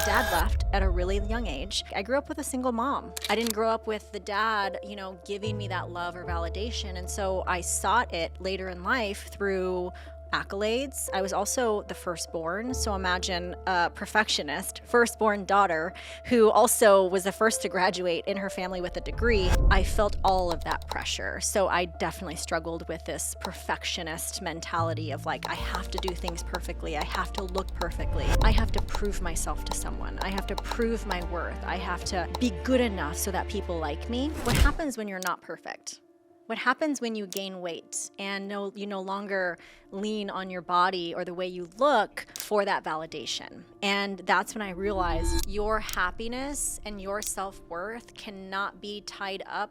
dad left at a really young age. I grew up with a single mom. I didn't grow up with the dad, giving me that love or validation. And so I sought it later in life through accolades. I was also the firstborn. So imagine a perfectionist, firstborn daughter, who also was the first to graduate in her family with a degree. I felt all of that pressure. So I definitely struggled with this perfectionist mentality of like, I have to do things perfectly. I have to look perfectly. I have to prove myself to someone. I have to prove my worth. I have to be good enough so that people like me. What happens when you're not perfect? What happens when you gain weight and you no longer lean on your body or the way you look for that validation? And that's when I realized your happiness and your self-worth cannot be tied up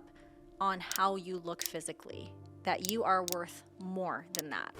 on how you look physically, that you are worth more than that.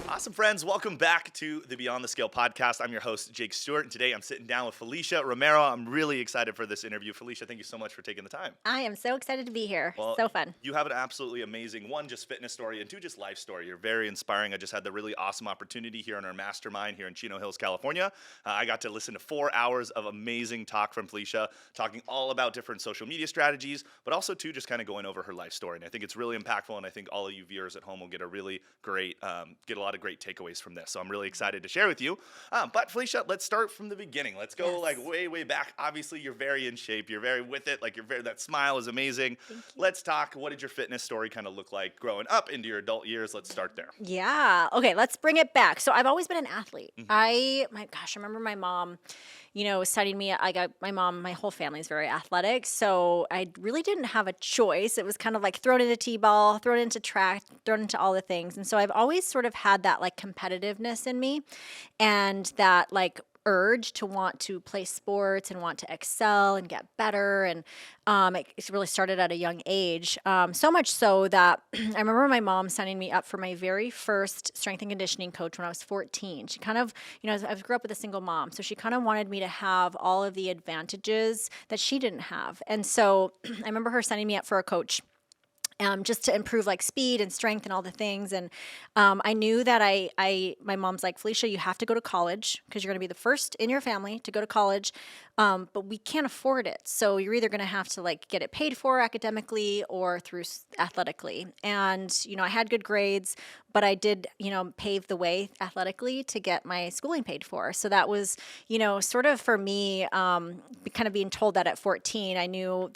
Awesome, friends. Welcome back to the Beyond the Scale podcast. I'm your host, Jake Stewart, and today I'm sitting down with Felicia Romero. I'm really excited for this interview. Felicia, thank you so much for taking the time. I am so excited to be here. Well, so fun. You have an absolutely amazing, one, just fitness story, and two, just life story. You're very inspiring. I just had the really awesome opportunity here in our mastermind here in Chino Hills, California. I got to listen to 4 hours of amazing talk from Felicia, talking all about different social media strategies, but also, too, just kind of going over her life story. And I think it's really impactful, and I think all of you viewers at home will get a really great, get a lot of great takeaways from this. So I'm really excited to share with you. But Felicia, let's start from the beginning. Let's go like way, way back. Obviously, you're very in shape. You're very with it. Like that smile is amazing. Let's talk. What did your fitness story kind of look like growing up into your adult years? Let's start there. Yeah. Okay. Let's bring it back. So I've always been an athlete. I remember my mom, studying me. My whole family is very athletic. So I really didn't have a choice. It was kind of like thrown into t-ball, thrown into track, thrown into all the things. And so I've always sort of had that like competitiveness in me and that like urge to want to play sports and want to excel and get better. And it really started at a young age. So much so that I remember my mom signing me up for my very first strength and conditioning coach when I was 14. She kind of, I grew up with a single mom. So she kind of wanted me to have all of the advantages that she didn't have. And so I remember her signing me up for a coach. Just to improve like speed and strength and all the things. And I knew that my mom's like, Felicia, you have to go to college because you're going to be the first in your family to go to college. But we can't afford it. So you're either going to have to like get it paid for academically or through athletically. And, I had good grades, but I did, pave the way athletically to get my schooling paid for. So that was, sort of for me, kind of being told that at 14, I knew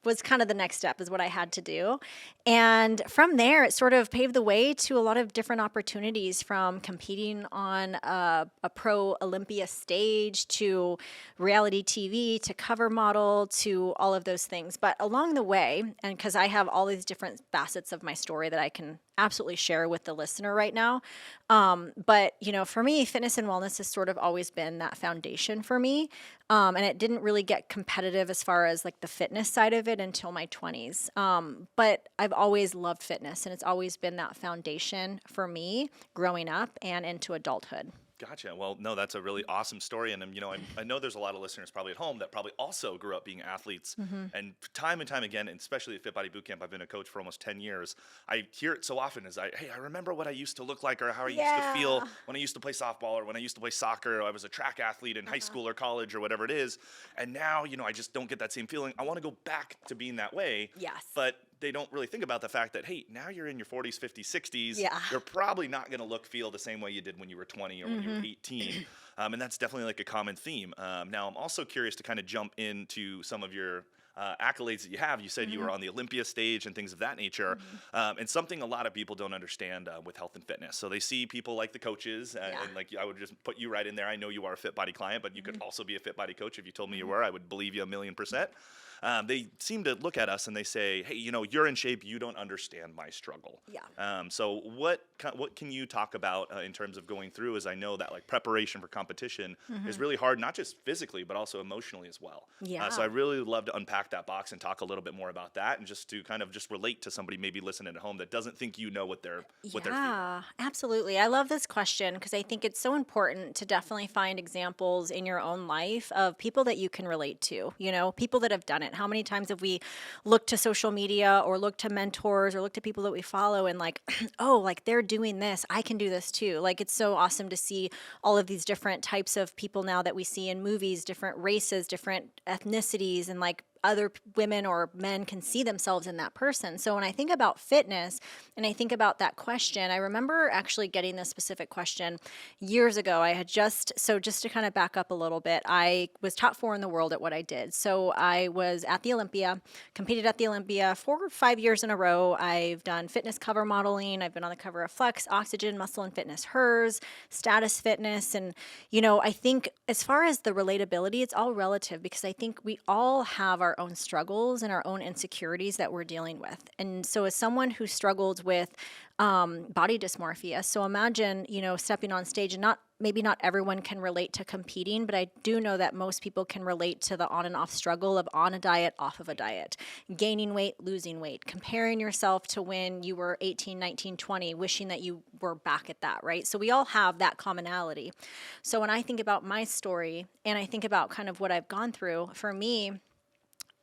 was kind of the next step is what I had to do. And from there, it sort of paved the way to a lot of different opportunities, from competing on a pro Olympia stage to reality TV to cover model to all of those things. But along the way, and because I have all these different facets of my story that I can absolutely share with the listener right now. But, for me, fitness and wellness has sort of always been that foundation for me. And it didn't really get competitive as far as like the fitness side of it until my 20s. But I've always loved fitness, and it's always been that foundation for me growing up and into adulthood. Gotcha. Well, no, that's a really awesome story. And, I know there's a lot of listeners probably at home that probably also grew up being athletes. And time again, and especially at Fit Body Bootcamp, I've been a coach for almost 10 years. I hear it so often hey, I remember what I used to look like or how I used to feel when I used to play softball or when I used to play soccer, or I was a track athlete in high school or college or whatever it is. And now, I just don't get that same feeling. I want to go back to being that way. Yes. But they don't really think about the fact that, hey, now you're in your 40s, 50s, 60s. Yeah. You're probably not going to feel the same way you did when you were 20 or when you were 18. And that's definitely like a common theme. Now, I'm also curious to kind of jump into some of your accolades that you have. You said you were on the Olympia stage and things of that nature. And something a lot of people don't understand with health and fitness. So they see people like the coaches, and like I would just put you right in there. I know you are a Fit Body client, but you could also be a Fit Body coach. If you told me you were, I would believe you 1,000,000%. They seem to look at us and they say, hey, you're in shape. You don't understand my struggle. Yeah. So what can you talk about in terms of going through, as I know that like preparation for competition is really hard, not just physically, but also emotionally as well. Yeah. So I really would love to unpack that box and talk a little bit more about that, and just to kind of just relate to somebody maybe listening at home that doesn't think what they're feeling. Yeah, absolutely. I love this question because I think it's so important to definitely find examples in your own life of people that you can relate to, people that have done it improvement? How many times have we looked to social media or looked to mentors or looked to people that we follow and like, oh, like they're doing this, I can do this too. Like it's so awesome to see all of these different types of people now that we see in movies, different races, different ethnicities, and like other women or men can see themselves in that person. So when I think about fitness and I think about that question, I remember actually getting this specific question years ago. Just to kind of back up a little bit, I was top 4 in the world at what I did. So I was at the Olympia, competed at the Olympia 4 or 5 years in a row. I've done fitness cover modeling. I've been on the cover of Flex, Oxygen, Muscle and Fitness, Hers, Status Fitness. And, I think as far as the relatability, it's all relative because I think we all have our own struggles and our own insecurities that we're dealing with. And so as someone who struggled with body dysmorphia, so imagine, stepping on stage and maybe not everyone can relate to competing, but I do know that most people can relate to the on and off struggle of on a diet, off of a diet, gaining weight, losing weight, comparing yourself to when you were 18, 19, 20, wishing that you were back at that, right? So we all have that commonality. So when I think about my story and I think about kind of what I've gone through, for me,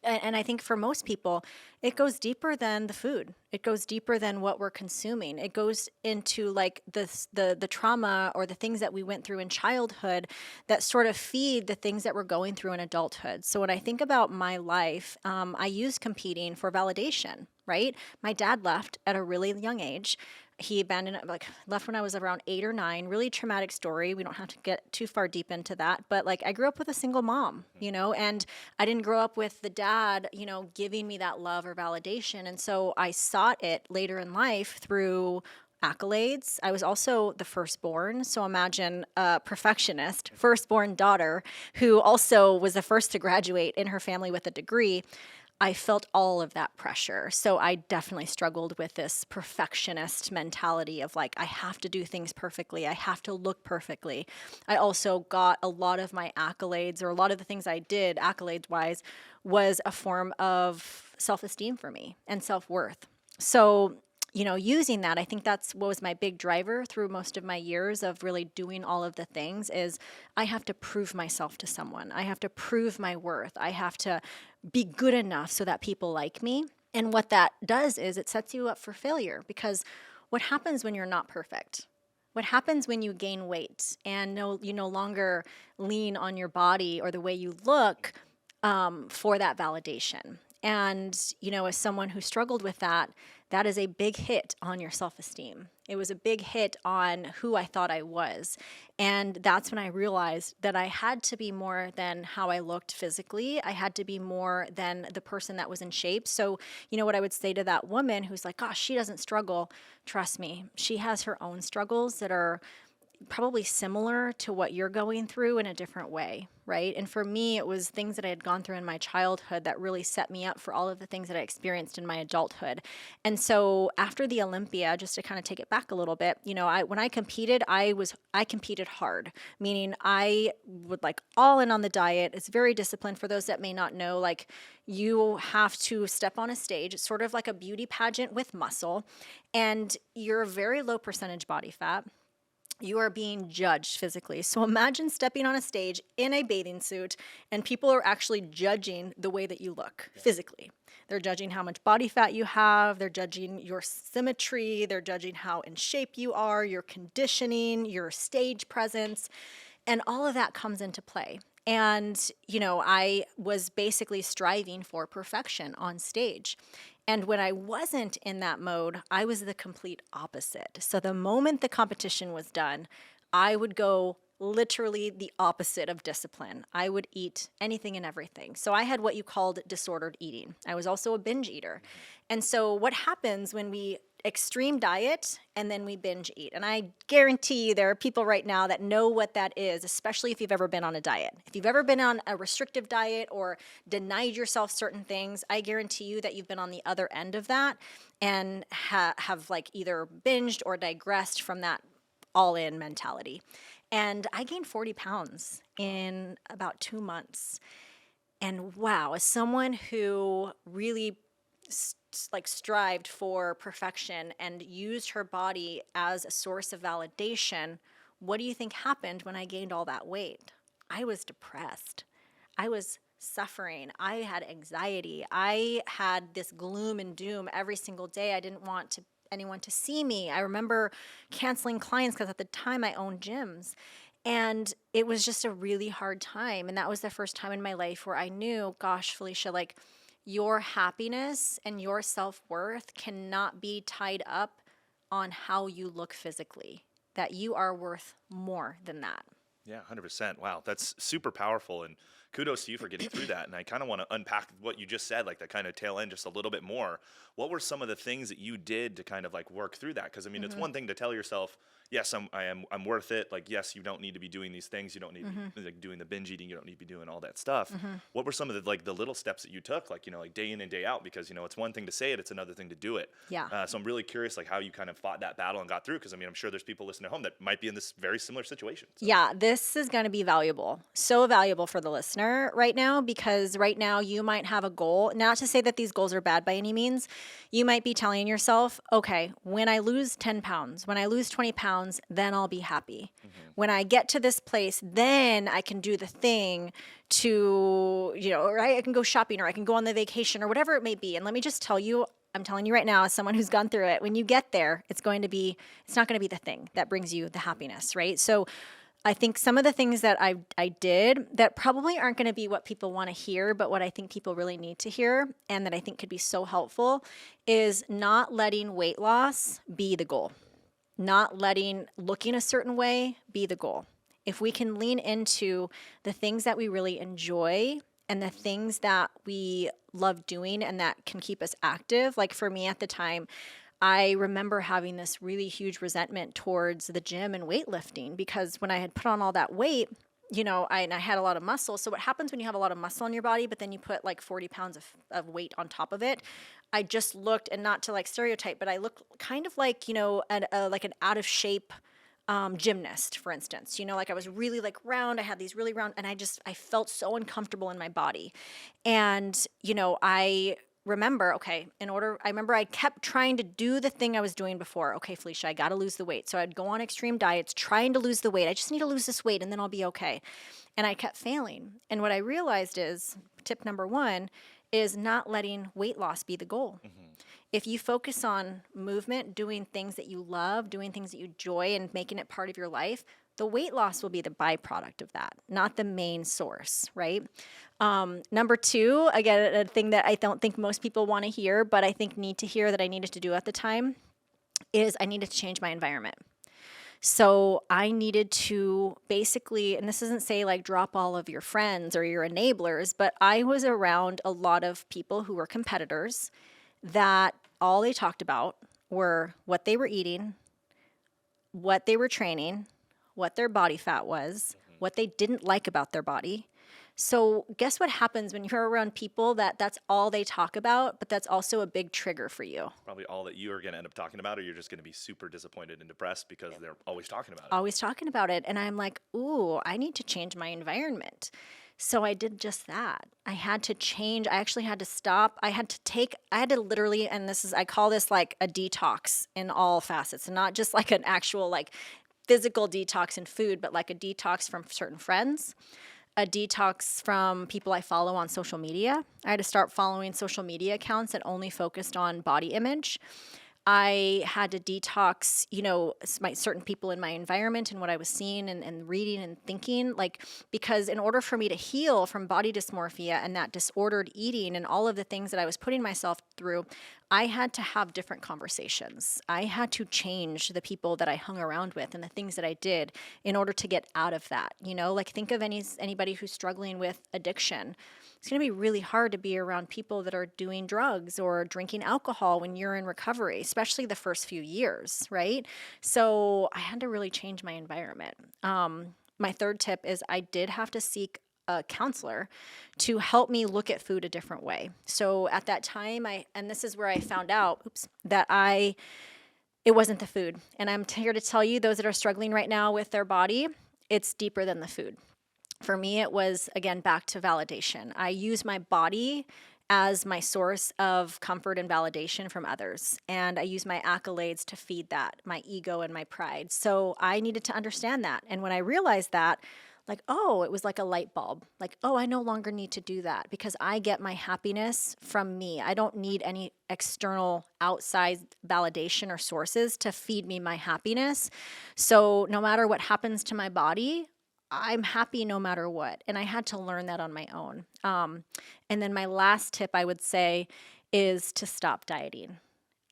and I think for most people, it goes deeper than the food. It goes deeper than what we're consuming. It goes into like the trauma or the things that we went through in childhood that sort of feed the things that we're going through in adulthood. So when I think about my life, I use competing for validation, right? My dad left at a really young age. He left when I was around 8 or 9. Really traumatic story. We don't have to get too far deep into that. But like I grew up with a single mom, and I didn't grow up with the dad, giving me that love or validation. And so I sought it later in life through accolades. I was also the firstborn. So imagine a perfectionist, firstborn daughter who also was the first to graduate in her family with a degree. I felt all of that pressure. So I definitely struggled with this perfectionist mentality of like, I have to do things perfectly. I have to look perfectly. I also got a lot of my accolades, or a lot of the things I did accolades wise, was a form of self-esteem for me and self-worth. So using that, I think that's what was my big driver through most of my years of really doing all of the things is I have to prove myself to someone. I have to prove my worth. I have to be good enough so that people like me. And what that does is it sets you up for failure because what happens when you're not perfect? What happens when you gain weight and you no longer lean on your body or the way you look for that validation? And, as someone who struggled with that, that is a big hit on your self-esteem. It was a big hit on who I thought I was. And that's when I realized that I had to be more than how I looked physically. I had to be more than the person that was in shape. So, what I would say to that woman who's like, gosh, she doesn't struggle. Trust me, she has her own struggles that are probably similar to what you're going through in a different way, right? And for me, it was things that I had gone through in my childhood that really set me up for all of the things that I experienced in my adulthood. And so after the Olympia, just to kind of take it back a little bit, when I competed, I competed hard, meaning I would like all in on the diet. It's very disciplined. For those that may not know, like you have to step on a stage. It's sort of like a beauty pageant with muscle, and you're a very low percentage body fat. You are being judged physically. So imagine stepping on a stage in a bathing suit and people are actually judging the way that you look physically. They're judging how much body fat you have. They're judging your symmetry. They're judging how in shape you are, your conditioning, your stage presence, and all of that comes into play. And, I was basically striving for perfection on stage. And when I wasn't in that mode, I was the complete opposite. So the moment the competition was done, I would go literally the opposite of discipline. I would eat anything and everything. So I had what you called disordered eating. I was also a binge eater. And so what happens when we extreme diet and then we binge eat? And I guarantee you there are people right now that know what that is, especially if you've ever been on a diet. If you've ever been on a restrictive diet or denied yourself certain things, I guarantee you that you've been on the other end of that and have like either binged or digressed from that all-in mentality. And I gained 40 pounds in about 2 months. And wow, as someone who really strived for perfection and used her body as a source of validation, what do you think happened when I gained all that weight? I was depressed. I was suffering. I had anxiety. I had this gloom and doom every single day. I didn't want anyone to see me. I remember canceling clients because at the time I owned gyms. And it was just a really hard time. And that was the first time in my life where I knew, gosh, Felicia, like your happiness and your self-worth cannot be tied up on how you look physically, that you are worth more than that. Yeah, 100%. Wow, that's super powerful. And kudos to you for getting through that. And I kind of want to unpack what you just said, like that kind of tail end just a little bit more. What were some of the things that you did to kind of like work through that? Because I mean, it's one thing to tell yourself, yes, I'm worth it. Like, yes, you don't need to be doing these things. You don't need to be like doing the binge eating. You don't need to be doing all that stuff. What were some of the like the little steps that you took, like, like day in and day out? Because, it's one thing to say it, it's another thing to do it. Yeah. So I'm really curious, like how you kind of fought that battle and got through. Because I mean, I'm sure there's people listening at home that might be in this very similar situation. So. Yeah, this is going to be valuable. So valuable for the listener right now, because right now you might have a goal. Not to say that these goals are bad by any means. You might be telling yourself, okay, when I lose 10 pounds, when I lose 20 pounds, then I'll be happy. When I get to this place, then I can do the thing to, right? I can go shopping or I can go on the vacation or whatever it may be. And let me just tell you, I'm telling you right now, as someone who's gone through it, when you get there, it's not going to be the thing that brings you the happiness, right? So I think some of the things that I did that probably aren't going to be what people want to hear, but what I think people really need to hear and that I think could be so helpful is not letting weight loss be the goal. Not letting looking a certain way be the goal. If we can lean into the things that we really enjoy and the things that we love doing and that can keep us active, like for me at the time, I remember having this really huge resentment towards the gym and weightlifting because when I had put on all that weight, I had a lot of muscle. So what happens when you have a lot of muscle on your body, but then you put like 40 pounds of weight on top of it? I just looked, and not to like stereotype, but I looked kind of like, like an out of shape gymnast, for instance. Like I was really like round. I had these really round, and I felt so uncomfortable in my body. And, I remember, I kept trying to do the thing I was doing before. Okay, Felicia, I got to lose the weight. So I'd go on extreme diets trying to lose the weight. I just need to lose this weight and then I'll be okay. And I kept failing. And what I realized is tip number one is not letting weight loss be the goal. If you focus on movement, doing things that you love, doing things that you enjoy and making it part of your life, the weight loss will be the byproduct of that, not the main source, right? Number two, again, a thing that I don't think most people want to hear, but I think need to hear that I needed to do at the time is I needed to change my environment. So I needed to basically, and this doesn't say like drop all of your friends or your enablers, but I was around a lot of people who were competitors that all they talked about were what they were eating, what they were training, what their body fat was, what they didn't like about their body. So guess what happens when you're around people that's all they talk about, but that's also a big trigger for you. Probably all that you are going to end up talking about, or you're just going to be super disappointed and depressed because they're always talking about it. Always talking about it. And I'm like, ooh, I need to change my environment. So I did just that. I had to change. I actually had to stop. I had to literally, and I call this like a detox in all facets, not just like an actual like physical detox in food, but like a detox from certain friends, a detox from people I follow on social media. I had to start following social media accounts that only focused on body image. I had to detox, certain people in my environment and what I was seeing and reading and thinking, because in order for me to heal from body dysmorphia and that disordered eating and all of the things that I was putting myself through, I had to have different conversations. I had to change the people that I hung around with and the things that I did in order to get out of that. Think of anybody who's struggling with addiction. It's going to be really hard to be around people that are doing drugs or drinking alcohol when you're in recovery, especially the first few years, right? So I had to really change my environment. My third tip is I did have to seek a counselor to help me look at food a different way. So at that time, and this is where I found out, that it wasn't the food. And I'm here to tell you, those that are struggling right now with their body, it's deeper than the food. For me, it was, again, back to validation. I use my body as my source of comfort and validation from others. And I use my accolades to feed that, my ego and my pride. So I needed to understand that. And when I realized that, like, oh, it was like a light bulb. Like, oh, I no longer need to do that because I get my happiness from me. I don't need any external outside validation or sources to feed me my happiness. So no matter what happens to my body, I'm happy no matter what. And I had to learn that on my own. And then my last tip I would say is to stop dieting,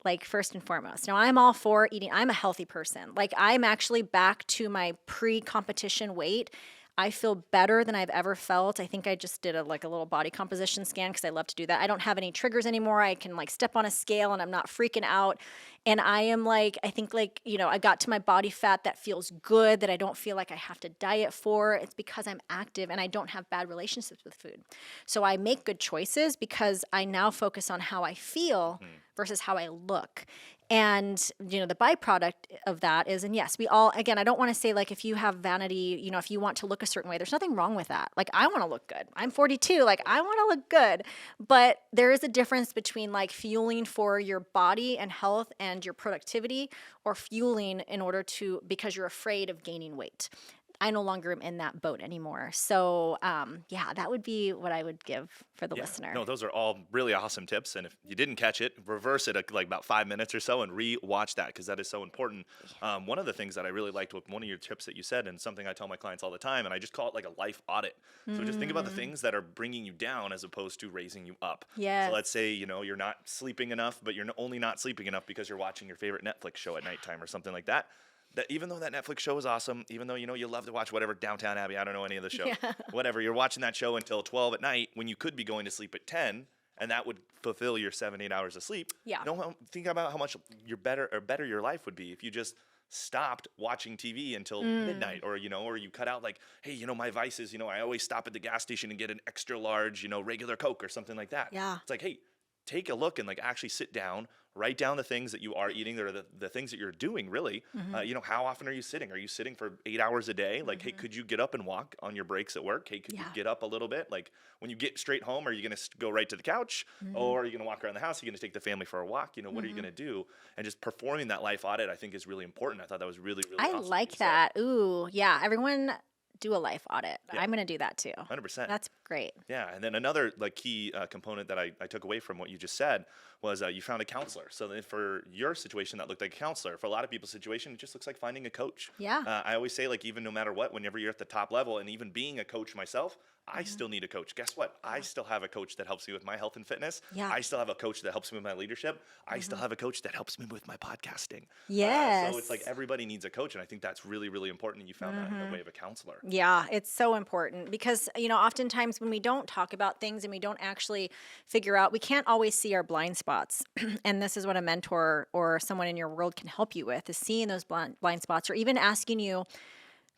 like first and foremost. Now I'm all for eating. I'm a healthy person. Like I'm actually back to my pre-competition weight. I feel better than I've ever felt. I think I just did a little body composition scan because I love to do that. I don't have any triggers anymore. I can like step on a scale and I'm not freaking out. And I am like, I think like, I got to my body fat that feels good, that I don't feel like I have to diet for. It's because I'm active and I don't have bad relationships with food. So I make good choices because I now focus on how I feel versus how I look. And, the byproduct of that is, and yes, we all, again, I don't want to say like if you have vanity, if you want to look a certain way, there's nothing wrong with that. Like I want to look good. I'm 42. Like I want to look good. But there is a difference between like fueling for your body and health and your productivity or fueling because you're afraid of gaining weight. I no longer am in that boat anymore. So, that would be what I would give for the listener. No, those are all really awesome tips. And if you didn't catch it, reverse it like about 5 minutes or so and re-watch that because that is so important. One of the things that I really liked with one of your tips that you said, and something I tell my clients all the time, and I just call it like a life audit. So just think about the things that are bringing you down as opposed to raising you up. Yes. So let's say, you're not sleeping enough, but you're only not sleeping enough because you're watching your favorite Netflix show at nighttime or something like that. That even though that Netflix show is awesome, even though, you love to watch whatever Downtown Abbey, I don't know any of the show, whatever, you're watching that show until 12 at night when you could be going to sleep at 10, and that would fulfill your 7-8 hours of sleep. Yeah. Think about how much better your life would be if you just stopped watching TV until midnight, or you cut out like, hey, my vice is, I always stop at the gas station and get an extra large, regular Coke or something like that. Yeah. It's like, hey, take a look and like actually sit down, write down the things that you are eating or the things that you're doing really. How often are you sitting? Are you sitting for 8 hours a day? Like, hey, could you get up and walk on your breaks at work? Hey, could you get up a little bit? Like when you get straight home, are you going to go right to the couch or are you going to walk around the house? Are you going to take the family for a walk? What are you going to do? And just performing that life audit, I think is really important. I thought that was really, really awesome. I like that. Ooh, yeah. Everyone do a life audit. Yeah. I'm going to do that too. 100%. That's great. Yeah, and then another key component that I took away from what you just said was you found a counselor. So then for your situation, that looked like a counselor. For a lot of people's situation, it just looks like finding a coach. Yeah. I always say even no matter what, whenever you're at the top level, and even being a coach myself, I still need a coach. Guess what? I still have a coach that helps me with my health and fitness. Yeah. I still have a coach that helps me with my leadership. I still have a coach that helps me with my podcasting. Yes. So it's like everybody needs a coach, and I think that's really, really important. And you found that in the way of a counselor. Yeah, it's so important because, oftentimes when we don't talk about things and we don't actually figure out, we can't always see our blind spots. And this is what a mentor or someone in your world can help you with, is seeing those blind spots or even asking you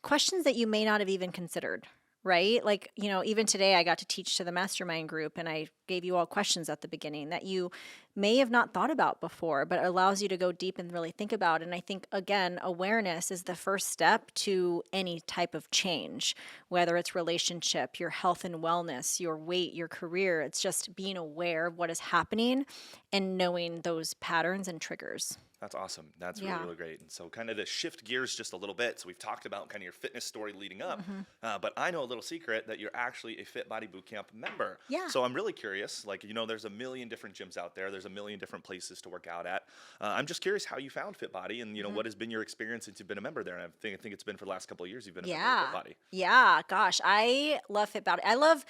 questions that you may not have even considered. Right? Like, even today I got to teach to the mastermind group and I gave you all questions at the beginning that you may have not thought about before, but allows you to go deep and really think about. And I think, again, awareness is the first step to any type of change, whether it's relationship, your health and wellness, your weight, your career. It's just being aware of what is happening and knowing those patterns and triggers. That's awesome. That's really, really great. And so kind of to shift gears just a little bit. So we've talked about kind of your fitness story leading up, but I know a little secret that you're actually a Fit Body Bootcamp member. Yeah. So I'm really curious, there's a million different gyms out there. There's a million different places to work out at. I'm just curious how you found Fit Body and, what has been your experience since you've been a member there. And I think it's been for the last couple of years you've been a member of Fit Body. Yeah. Gosh, I love Fit Body. I love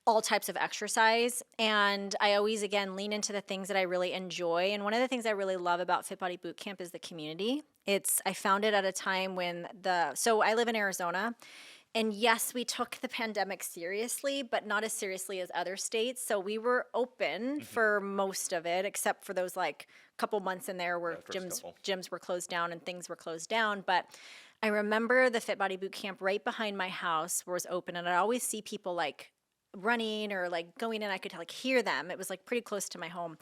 all types of exercise. And I always, again, lean into the things that I really enjoy. And one of the things I really love about Fit Body Bootcamp is the community. I found it at a time when so I live in Arizona. And yes, we took the pandemic seriously, but not as seriously as other states. So we were open for most of it, except for those couple months in there where gyms were closed down and things were closed down. But I remember the Fit Body Bootcamp right behind my house was open. And I always see people running or going in. I could hear them. It was pretty close to my home.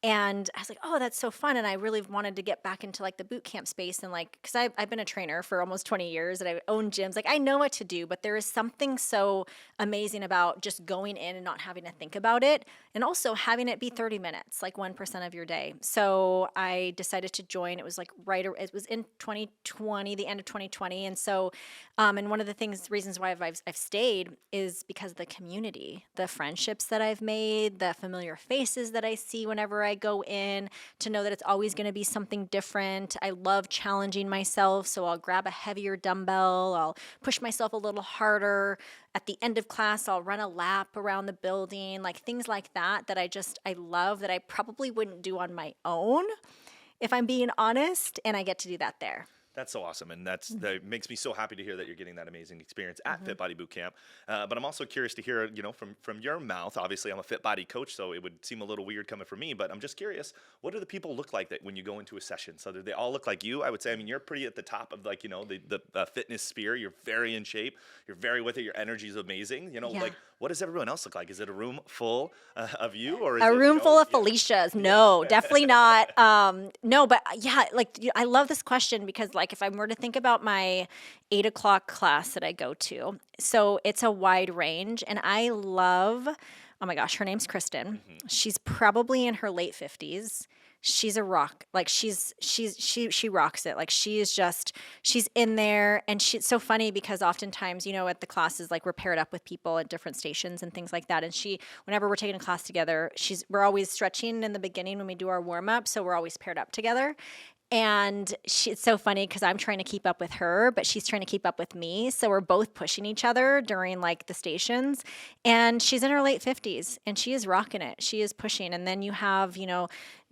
And I was like, oh, that's so fun. And I really wanted to get back into like the boot camp space and like, cause I've been a trainer for almost 20 years and I own gyms. Like I know what to do, but there is something so amazing about just going in and not having to think about it. And also having it be 30 minutes, like 1% of your day. So I decided to join. It was like it was in 2020, the end of 2020. And so, and one of the reasons why I've stayed is because of the community, the friendships that I've made, the familiar faces that I see whenever I go in, to know that it's always going to be something different. I love challenging myself. So I'll grab a heavier dumbbell. I'll push myself a little harder. At the end of class, I'll run a lap around the building, like things like that, I love, that I probably wouldn't do on my own, if I'm being honest. And I get to do that there. That's so awesome, and that makes me so happy to hear that you're getting that amazing experience at Fit Body Bootcamp. But I'm also curious to hear, from your mouth. Obviously, I'm a Fit Body coach, so it would seem a little weird coming from me. But I'm just curious, what do the people look like that when you go into a session? So do they all look like you? I would say, I mean, you're pretty at the top of the fitness sphere. You're very in shape. You're very with it. Your energy is amazing. Yeah. Like what does everyone else look like? Is it a room full of you, or is a it, room full of Felicias? No, definitely not. No, but yeah, like I love this question because, like, if I were to think about my 8 o'clock class that I go to, so it's a wide range, and I love. Oh my gosh, her name's Kristen. She's probably in her late 50s. She's a rock. Like she rocks it. Like she's in there, and it's so funny because oftentimes, at the classes, like we're paired up with people at different stations and things like that. And whenever we're taking a class together, we're always stretching in the beginning when we do our warm up. So we're always paired up together. And it's so funny because I'm trying to keep up with her, but she's trying to keep up with me. So we're both pushing each other during like the stations. And she's in her late 50s and she is rocking it. She is pushing. And then you have,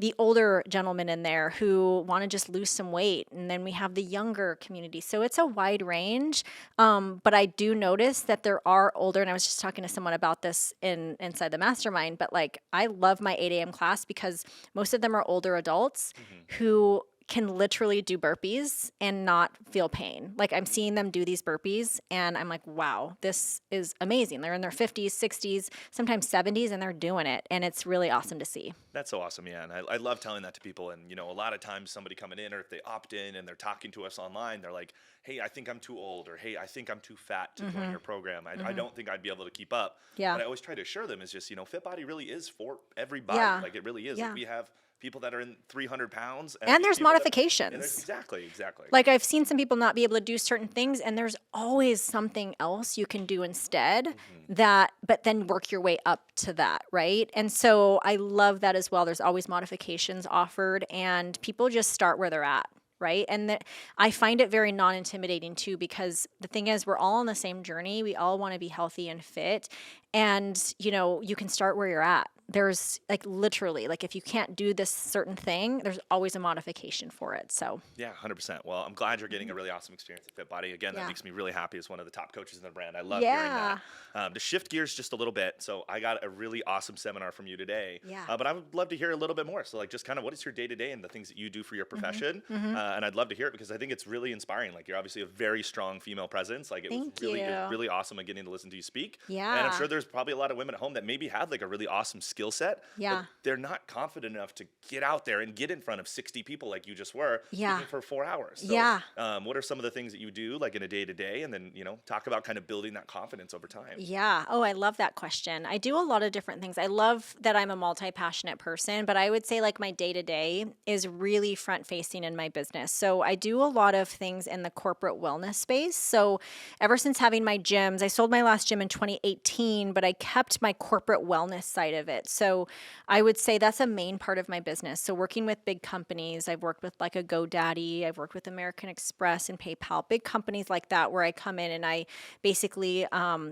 the older gentlemen in there who want to just lose some weight. And then we have the younger community. So it's a wide range. But I do notice that there are older, and I was just talking to someone about this inside the mastermind, but like I love my 8 a.m. class because most of them are older adults who can literally do burpees and not feel pain. Like I'm seeing them do these burpees and I'm like, wow, this is amazing. They're in their 50s, 60s, sometimes 70s, and they're doing it. And it's really awesome to see. That's so awesome, yeah. And I love telling that to people. And, a lot of times somebody coming in, or if they opt in and they're talking to us online, they're like, hey, I think I'm too old, or hey, I think I'm too fat to join your program. I don't think I'd be able to keep up. Yeah. But I always try to assure them is just, Fit Body really is for everybody. Yeah. Like it really is. Yeah. Like we have people that are in 300 pounds. And there's modifications. Exactly. Like I've seen some people not be able to do certain things, and there's always something else you can do instead but then work your way up to that, right? And so I love that as well. There's always modifications offered, and people just start where they're at. Right. And I find it very non-intimidating too, because the thing is, we're all on the same journey. We all want to be healthy and fit. And, you can start where you're at. There's like literally, like if you can't do this certain thing, there's always a modification for it. So yeah, 100%. Well, I'm glad you're getting a really awesome experience at Fit Body. Again, that makes me really happy as one of the top coaches in the brand. I love hearing that. To shift gears just a little bit, so I got a really awesome seminar from you today. Yeah. But I would love to hear a little bit more. So like just kind of what is your day-to-day and the things that you do for your profession? And I'd love to hear it because I think it's really inspiring. Like you're obviously a very strong female presence. Like it was really awesome getting to listen to you speak. Yeah. And I'm sure there's probably a lot of women at home that maybe have like a really awesome skill set. Yeah. But they're not confident enough to get out there and get in front of 60 people like you just were. Yeah. Even for 4 hours. So, yeah. What are some of the things that you do like in a day-to-day, and then, talk about kind of building that confidence over time? Yeah. Oh, I love that question. I do a lot of different things. I love that I'm a multi-passionate person, but I would say like my day-to-day is really front-facing in my business. So I do a lot of things in the corporate wellness space. So ever since having my gyms, I sold my last gym in 2018, but I kept my corporate wellness side of it. So I would say that's a main part of my business. So working with big companies, I've worked with like a GoDaddy, I've worked with American Express and PayPal, big companies like that, where I come in and I basically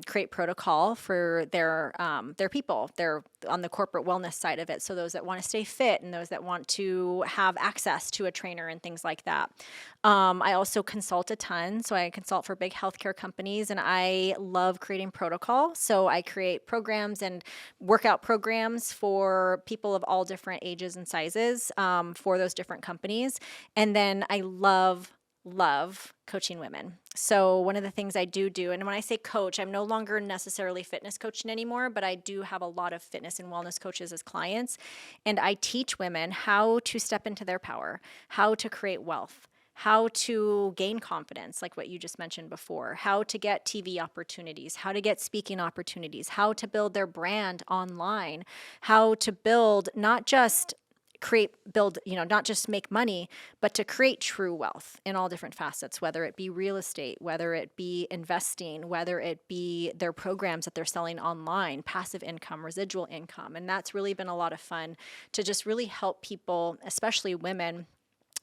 create protocol for their people. They're on the corporate wellness side of it. So those that want to stay fit and those that want to have access to a trainer and things like that. I also consult a ton. So I consult for big healthcare companies, and I love creating protocol. So I create programs and workout programs for people of all different ages and sizes for those different companies. And then I love love coaching women. So one of the things I do, and when I say coach, I'm no longer necessarily fitness coaching anymore, but I do have a lot of fitness and wellness coaches as clients. And I teach women how to step into their power, how to create wealth, how to gain confidence, like what you just mentioned before, how to get TV opportunities, how to get speaking opportunities, how to build their brand online, how to build not just not just make money, but to create true wealth in all different facets, whether it be real estate, whether it be investing, whether it be their programs that they're selling online, passive income, residual income. And that's really been a lot of fun to just really help people, especially women,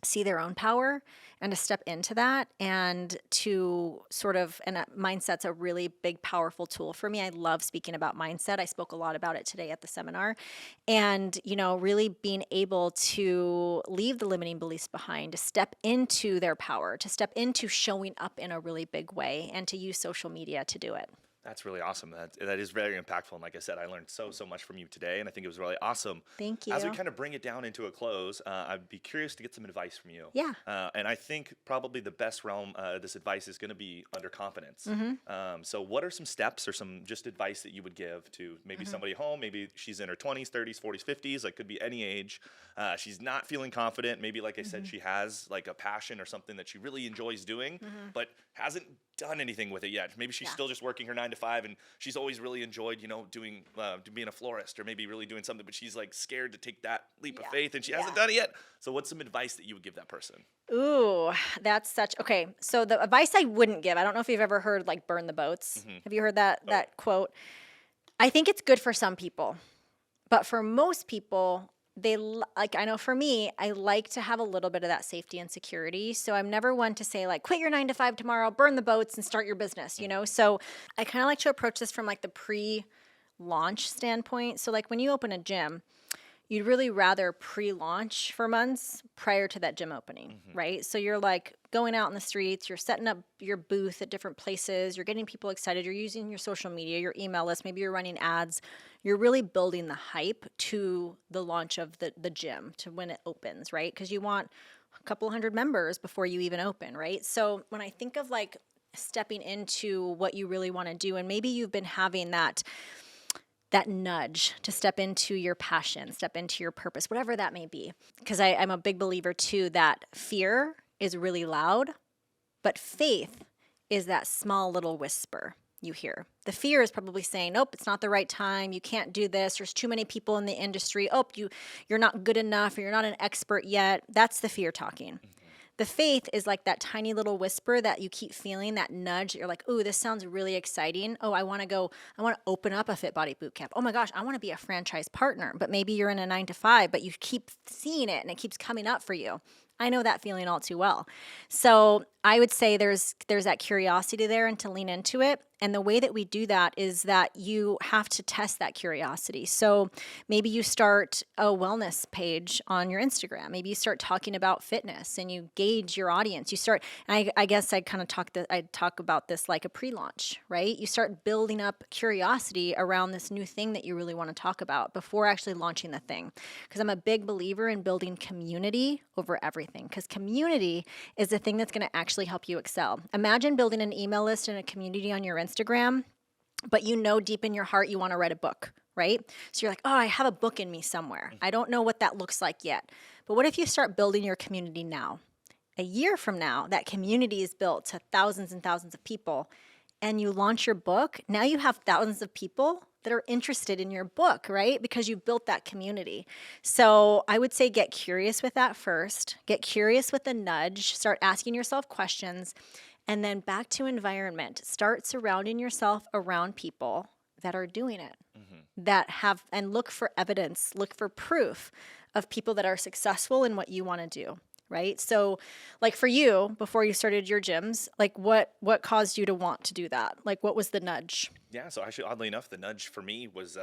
see their own power and to step into that and to mindset's a really big, powerful tool for me. I love speaking about mindset. I spoke a lot about it today at the seminar and, really being able to leave the limiting beliefs behind, to step into their power, to step into showing up in a really big way and to use social media to do it. That's really awesome. That is very impactful. And like I said, I learned so much from you today, and I think it was really awesome. Thank you. As we kind of bring it down into a close, I'd be curious to get some advice from you. Yeah. And I think probably the best realm this advice is going to be under confidence. So what are some steps or some just advice that you would give to maybe somebody home, maybe she's in her 20s, 30s, 40s, 50s, like could be any age. She's not feeling confident. Maybe, like I said, she has like a passion or something that she really enjoys doing, but hasn't done anything with it yet. Maybe she's still just working her 9 to 5 and she's always really enjoyed, doing being a florist or maybe really doing something, but she's like scared to take that leap of faith and she hasn't done it yet. So what's some advice that you would give that person? Ooh, okay. So the advice I wouldn't give, I don't know if you've ever heard like burn the boats. Have you heard that quote? I think it's good for some people, but for most people, I know for me, I like to have a little bit of that safety and security. So I'm never one to say like, quit your 9 to 5 tomorrow, burn the boats and start your business, So I kind of like to approach this from like the pre-launch standpoint. So like when you open a gym, you'd really rather pre-launch for months prior to that gym opening, right? So you're like going out in the streets, you're setting up your booth at different places, you're getting people excited, you're using your social media, your email list, maybe you're running ads. You're really building the hype to the launch of the gym, to when it opens, right? Because you want a couple hundred members before you even open, right? So when I think of like stepping into what you really want to do, and maybe you've been having that nudge to step into your passion, step into your purpose, whatever that may be. Because I'm a big believer too that fear is really loud, but faith is that small little whisper you hear. The fear is probably saying, nope, it's not the right time. You can't do this. There's too many people in the industry. Oh, you're not good enough, or you're not an expert yet. That's the fear talking. The faith is like that tiny little whisper that you keep feeling, that nudge. You're like, ooh, this sounds really exciting. Oh, I want to open up a Fit Body Bootcamp. Oh my gosh, I want to be a franchise partner. But maybe you're in a 9 to 5, but you keep seeing it and it keeps coming up for you. I know that feeling all too well. So I would say there's that curiosity there and to lean into it. And the way that we do that is that you have to test that curiosity. So maybe you start a wellness page on your Instagram. Maybe you start talking about fitness and you gauge your audience. You start, and I guess I'd talk about this like a pre-launch, right? You start building up curiosity around this new thing that you really want to talk about before actually launching the thing. Because I'm a big believer in building community over everything. Because community is the thing that's going to actually help you excel. Imagine building an email list and a community on your Instagram, but deep in your heart you want to write a book, right? So you're like, oh, I have a book in me somewhere. I don't know what that looks like yet. But what if you start building your community now? A year from now, that community is built to thousands and thousands of people, and you launch your book. Now you have thousands of people that are interested in your book, right? Because you built that community. So I would say get curious with that first. Get curious with the nudge. Start asking yourself questions. And then back to environment. Start surrounding yourself around people that are doing it, that have, and look for evidence, look for proof of people that are successful in what you want to do. Right? So like for you, before you started your gyms, like what caused you to want to do that? Like what was the nudge? Yeah, so actually, oddly enough, the nudge for me was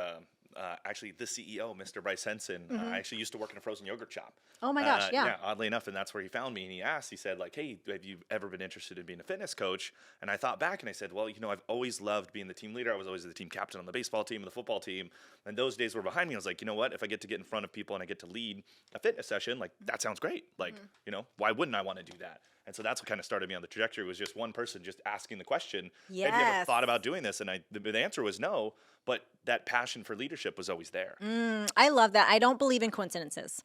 actually the CEO, Mr. Bryce Henson. I actually used to work in a frozen yogurt shop. Oh my gosh, yeah. Yeah, oddly enough, and that's where he found me. And he said, like, hey, have you ever been interested in being a fitness coach? And I thought back and I said, well, I've always loved being the team leader. I was always the team captain on the baseball team and the football team. And those days were behind me. I was like, you know what? If I get to get in front of people and I get to lead a fitness session, like, that sounds great. Like, why wouldn't I want to do that? And so that's what kind of started me on the trajectory, was just one person just asking the question, have you ever Yes. thought about doing this? And the answer was no, but that passion for leadership was always there. I love that. I don't believe in coincidences.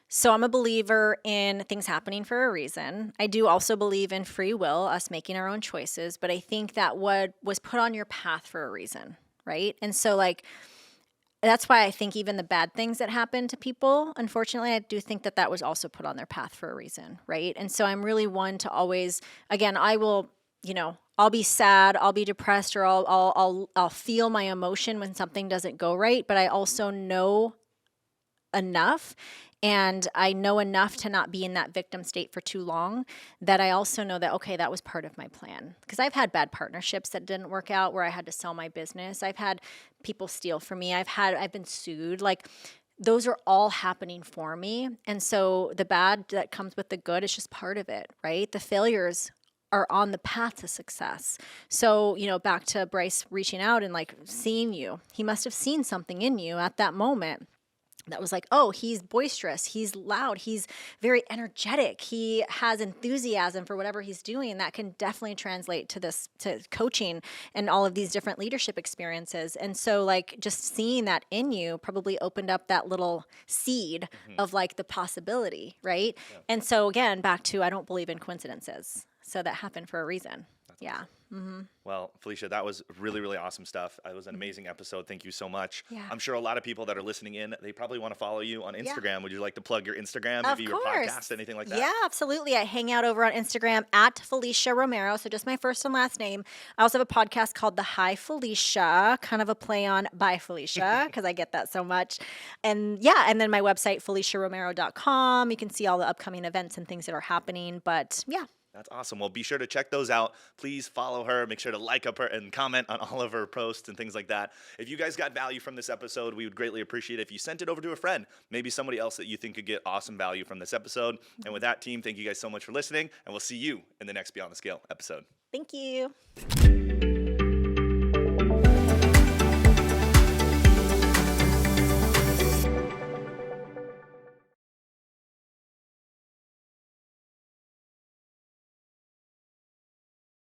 So I'm a believer in things happening for a reason. I do also believe in free will, us making our own choices, but I think that what was put on your path for a reason, right? And so like that's why I think even the bad things that happen to people, unfortunately, I do think that that was also put on their path for a reason, right? And so I'm really one to always, again, I will, I'll be sad, I'll be depressed, or I'll feel my emotion when something doesn't go right, but I also know enough, and I know enough to not be in that victim state for too long, that I also know that, okay, that was part of my plan. Because I've had bad partnerships that didn't work out, where I had to sell my business. I've had people steal from me. I've been sued. Like, those are all happening for me. And so the bad that comes with the good is just part of it, right? The failures are on the path to success. So, back to Bryce reaching out and like seeing you, he must have seen something in you at that moment that was like, oh, he's boisterous, he's loud, he's very energetic, he has enthusiasm for whatever he's doing. That can definitely translate to coaching and all of these different leadership experiences. And so like just seeing that in you probably opened up that little seed of like the possibility, right? Yeah. And so again, back to, I don't believe in coincidences. So that happened for a reason. That's yeah. Awesome. Well, Felicia, that was really, really awesome stuff. It was an amazing episode. Thank you so much. Yeah. I'm sure a lot of people that are listening in, they probably want to follow you on Instagram. Yeah. Would you like to plug your Instagram, maybe your podcast, anything like that? Yeah, absolutely. I hang out over on Instagram at Felicia Romero, so just my first and last name. I also have a podcast called The Hi Felicia, kind of a play on Bye Felicia, because I get that so much. And yeah, and then my website, FeliciaRomero.com. You can see all the upcoming events and things that are happening. But yeah. That's awesome. Well, be sure to check those out. Please follow her. Make sure to like up her and comment on all of her posts and things like that. If you guys got value from this episode, we would greatly appreciate it if you sent it over to a friend, maybe somebody else that you think could get awesome value from this episode. And with that, team, thank you guys so much for listening, and we'll see you in the next Beyond the Scale episode. Thank you.